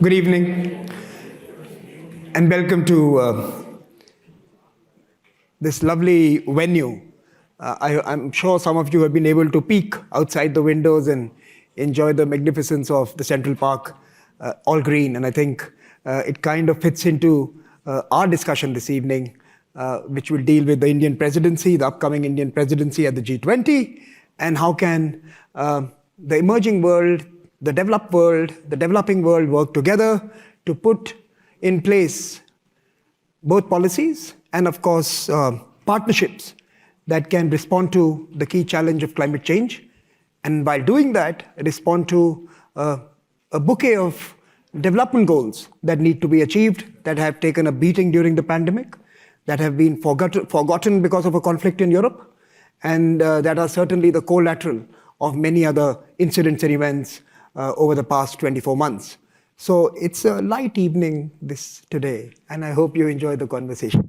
Good evening and welcome to this lovely venue. I'm sure some of you have been able to peek outside the windows and enjoy the magnificence of the Central Park, all green. And I think it kind of fits into our discussion this evening, which will deal with the Indian presidency, the upcoming Indian presidency at the G20, and how can the emerging world, the developed world, the developing world work together to put in place both policies and, of course, partnerships that can respond to the key challenge of climate change. And while doing that, respond to a bouquet of development goals that need to be achieved, that have taken a beating during the pandemic, that have been forgotten because of a conflict in Europe, and that are certainly the collateral of many other incidents and events over the past 24 months. So it's a light evening today, and I hope you enjoy the conversation.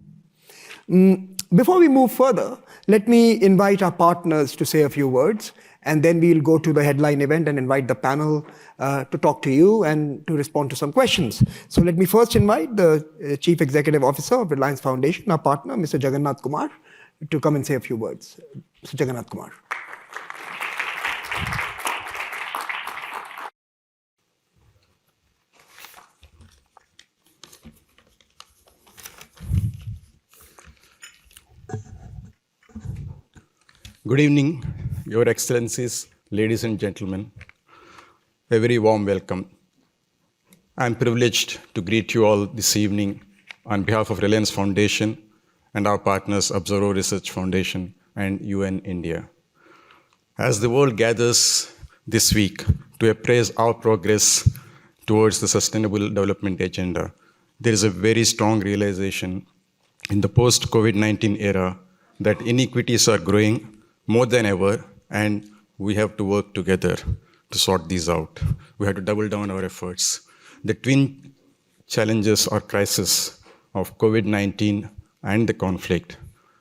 Before we move further, let me invite our partners to say a few words, and then we'll go to the headline event and invite the panel to talk to you and to respond to some questions. So let me first invite the Chief Executive Officer of Reliance Foundation, our partner, Mr. Jagannath Kumar, to come and say a few words. Mr. Jagannath Kumar. Good evening, Your Excellencies, ladies and gentlemen. A very warm welcome. I'm privileged to greet you all this evening on behalf of Reliance Foundation and our partners Observer Research Foundation and UN India. As the world gathers this week to appraise our progress towards the Sustainable Development Agenda, there is a very strong realization in the post-COVID-19 era that inequities are growing more than ever, and we have to work together to sort these out. We have to double down our efforts. The twin challenges or crises of COVID-19 and the conflict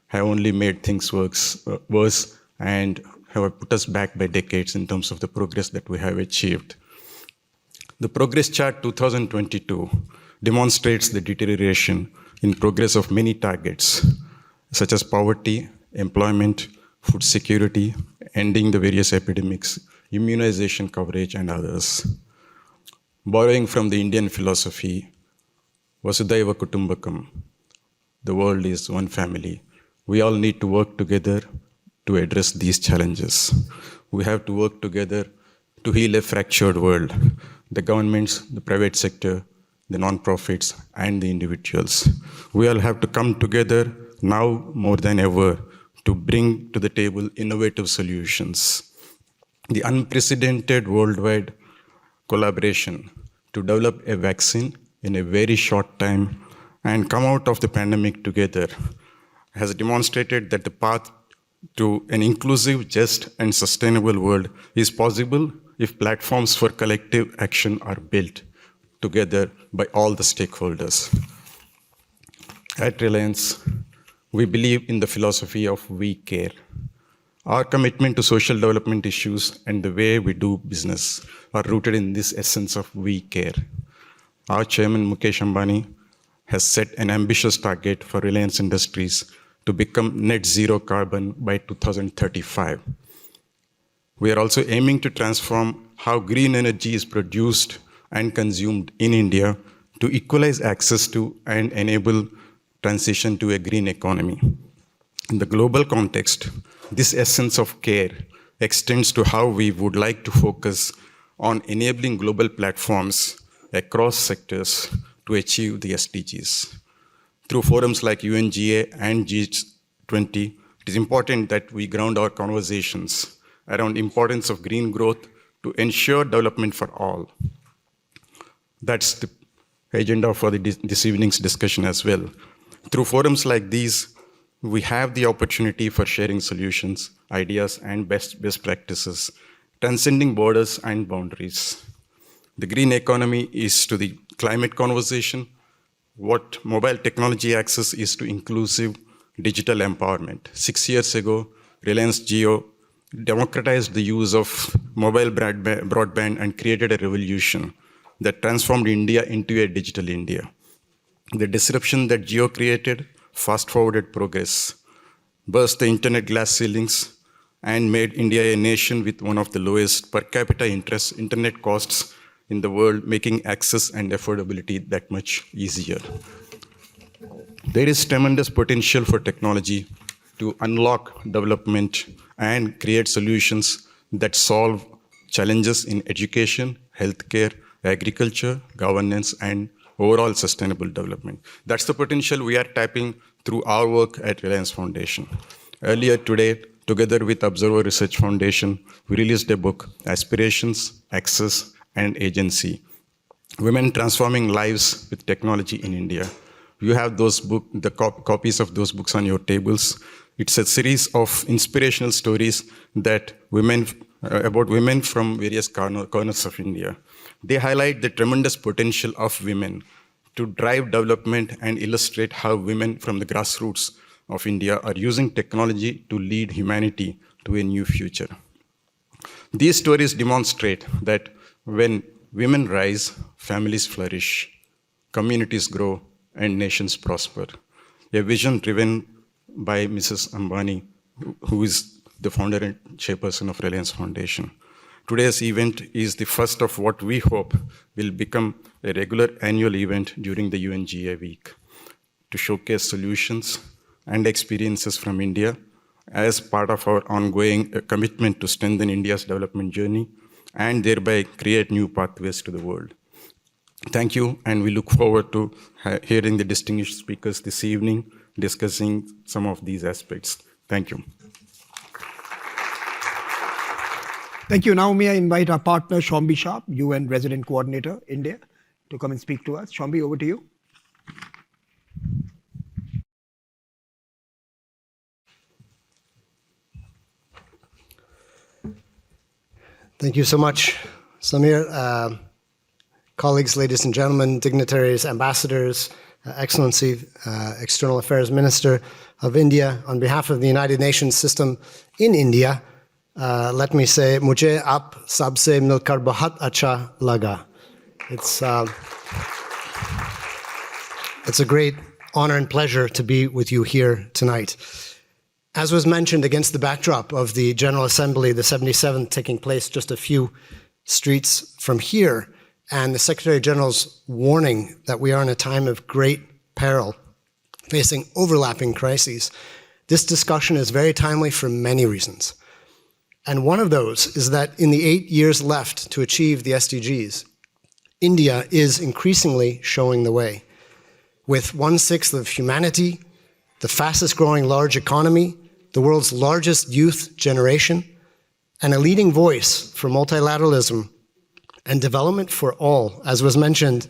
have only made things worse and have put us back by decades in terms of the progress that we have achieved. The Progress Chart 2022 demonstrates the deterioration in progress of many targets, such as poverty, employment, food security, ending the various epidemics, immunization coverage, and others. Borrowing from the Indian philosophy, Vasudhaiva Kutumbakam, the world is one family. We all need to work together to address these challenges. We have to work together to heal a fractured world. The governments, the private sector, the non-profits, and the individuals. We all have to come together now more than ever to bring to the table innovative solutions. The unprecedented worldwide collaboration to develop a vaccine in a very short time and come out of the pandemic together has demonstrated that the path to an inclusive, just, and sustainable world is possible if platforms for collective action are built together by all the stakeholders. At Reliance, we believe in the philosophy of we care. Our commitment to social development issues and the way we do business are rooted in this essence of we care. Our chairman, Mukesh Ambani, has set an ambitious target for Reliance Industries to become net zero carbon by 2035. We are also aiming to transform how green energy is produced and consumed in India to equalize access to and enable transition to a green economy. In the global context, this essence of care extends to how we would like to focus on enabling global platforms across sectors to achieve the SDGs. Through forums like UNGA and G20, it is important that we ground our conversations around the importance of green growth to ensure development for all. That's the agenda for this evening's discussion as well. Through forums like these, we have the opportunity for sharing solutions, ideas, and best practices, transcending borders and boundaries. The green economy is to the climate conversation what mobile technology access is to inclusive digital empowerment. 6 years ago, Reliance Jio democratized the use of mobile broadband and created a revolution. that transformed India into a digital India. The disruption that Geo created fast-forwarded progress, burst the internet glass ceilings, and made India a nation with one of the lowest per capita internet costs in the world, making access and affordability that much easier. There is tremendous potential for technology to unlock development and create solutions that solve challenges in education, healthcare, agriculture, governance, and overall sustainable development. That's the potential we are tapping through our work at Reliance Foundation. Earlier today, together with Observer Research Foundation, we released a book, Aspirations, Access, and Agency, Women Transforming Lives with Technology in India. You have those copies of those books on your tables. It's a series of inspirational stories that about women from various corners of India. They highlight the tremendous potential of women to drive development and illustrate how women from the grassroots of India are using technology to lead humanity to a new future. These stories demonstrate that when women rise, families flourish, communities grow, and nations prosper. A vision driven by Mrs. Ambani, who is the founder and chairperson of Reliance Foundation. Today's event is the first of what we hope will become a regular annual event during the UNGA week to showcase solutions and experiences from India as part of our ongoing commitment to strengthen India's development journey and thereby create new pathways to the world. Thank you, and we look forward to hearing the distinguished speakers this evening discussing some of these aspects. Thank you. Thank you. Now may I invite our partner, Shombi Sharp, UN Resident Coordinator, India, to come and speak to us. Shombi, over to you. Thank you so much, Samir. Colleagues, ladies and gentlemen, dignitaries, ambassadors, Excellency, External Affairs Minister of India, on behalf of the United Nations system in India, let me say, Mujhe aap sabse milkar bahut acha laga. It's a great honor and pleasure to be with you here tonight. As was mentioned, against the backdrop of the General Assembly, the 77th, taking place just a few streets from here, and the Secretary General's warning that we are in a time of great peril, facing overlapping crises, this discussion is very timely for many reasons. And one of those is that in the 8 years left to achieve the SDGs, India is increasingly showing the way. With 1/6 of humanity, the fastest growing large economy, the world's largest youth generation, and a leading voice for multilateralism and development for all, as was mentioned,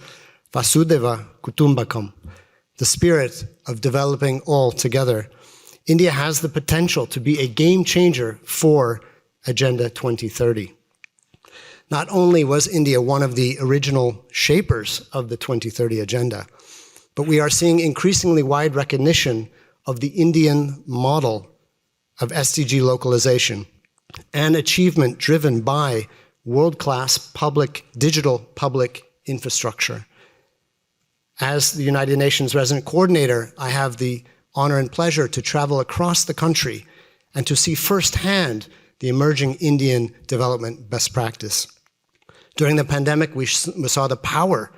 Vasudeva Kutumbakam, the spirit of developing all together. India has the potential to be a game changer for Agenda 2030. Not only was India one of the original shapers of the 2030 Agenda, but we are seeing increasingly wide recognition of the Indian model of SDG localization and achievement driven by world-class digital public infrastructure. As the United Nations Resident Coordinator, I have the honor and pleasure to travel across the country and to see firsthand the emerging Indian development best practice. During the pandemic, we saw the power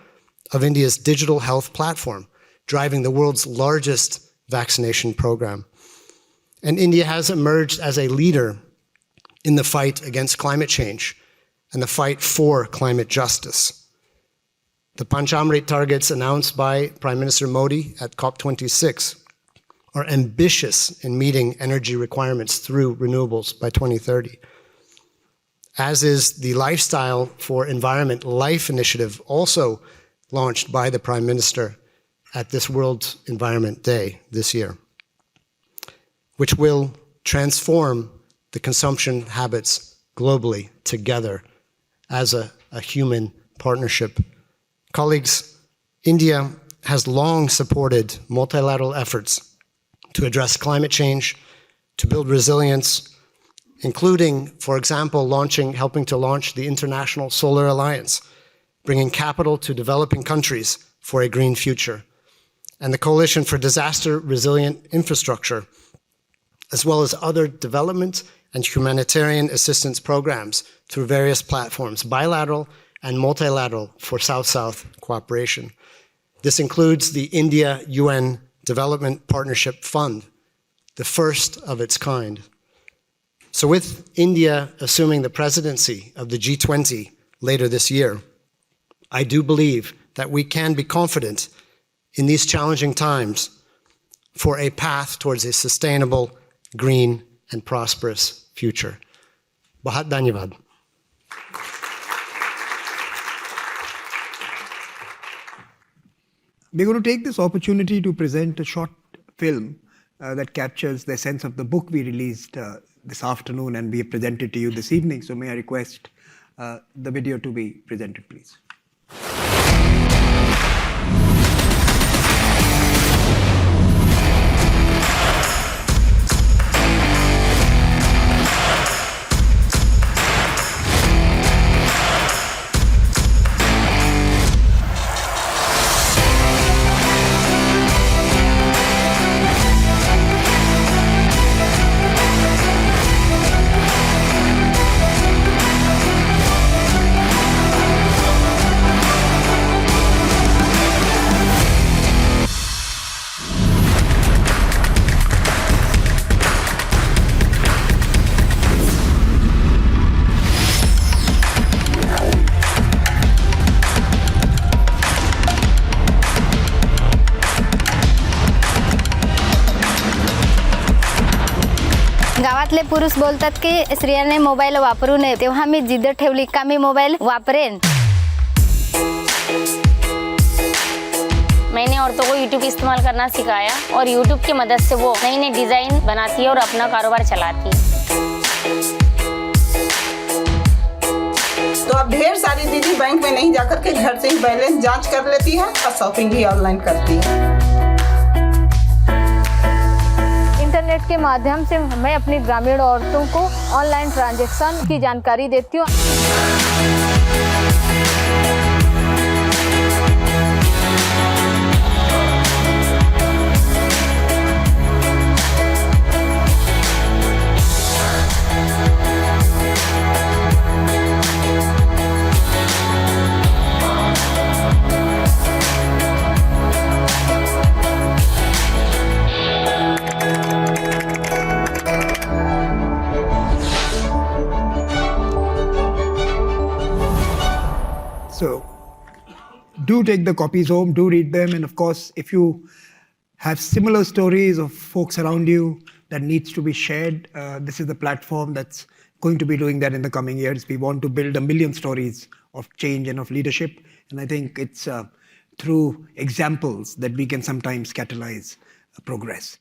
of India's digital health platform, driving the world's largest vaccination program. And India has emerged as a leader in the fight against climate change and the fight for climate justice. The Panchamrit targets announced by Prime Minister Modi at COP26 are ambitious in meeting energy requirements through renewables by 2030. As is the Lifestyle for Environment Life initiative, also launched by the Prime Minister at this World Environment Day this year, which will transform the consumption habits globally together as a human partnership. Colleagues, India has long supported multilateral efforts to address climate change, to build resilience, including, for example, helping to launch the International Solar Alliance, bringing capital to developing countries for a green future, and the Coalition for Disaster Resilient Infrastructure, as well as other development and humanitarian assistance programs through various platforms, bilateral and multilateral, for South-South cooperation. This includes the India-UN Development Partnership Fund, the first of its kind. So with India assuming the presidency of the G20 later this year, I do believe that we can be confident in these challenging times for a path towards a sustainable, green, and prosperous future. Bahut dhanyavad. We're going to take this opportunity to present a short film that captures the essence of the book we released this afternoon and we have presented to you this evening. So may I request the video to be presented, please. गावातले पुरुष बोलतात की स्त्रियांनी mobile वापरू नये, तेव्हा मी जिद्द ठेवली का मी मोबाईल वापरेन. मैंने औरतों को YouTube इस्तेमाल करना सिखाया और YouTube की मदद से वो नई नई डिज़ाइन बनाती है और अपना कारोबार चलाती है. तो अब ढेर सारी दीदी बैंक में नहीं जाकर के घर से ही बैलेंस जांच कर लेती है और शॉपिंग भी ऑनलाइन करती है. इंटरनेट के माध्यम से मैं अपनी ग्रामीण औरतों को ऑनलाइन ट्रांजैक्शन की जानकारी देती हूँ. So do take the copies home, do read them. And of course, if you have similar stories of folks around you that needs to be shared, this is the platform that's going to be doing that in the coming years. We want to build 1 million stories of change and of leadership. And I think it's through examples that we can sometimes catalyze progress.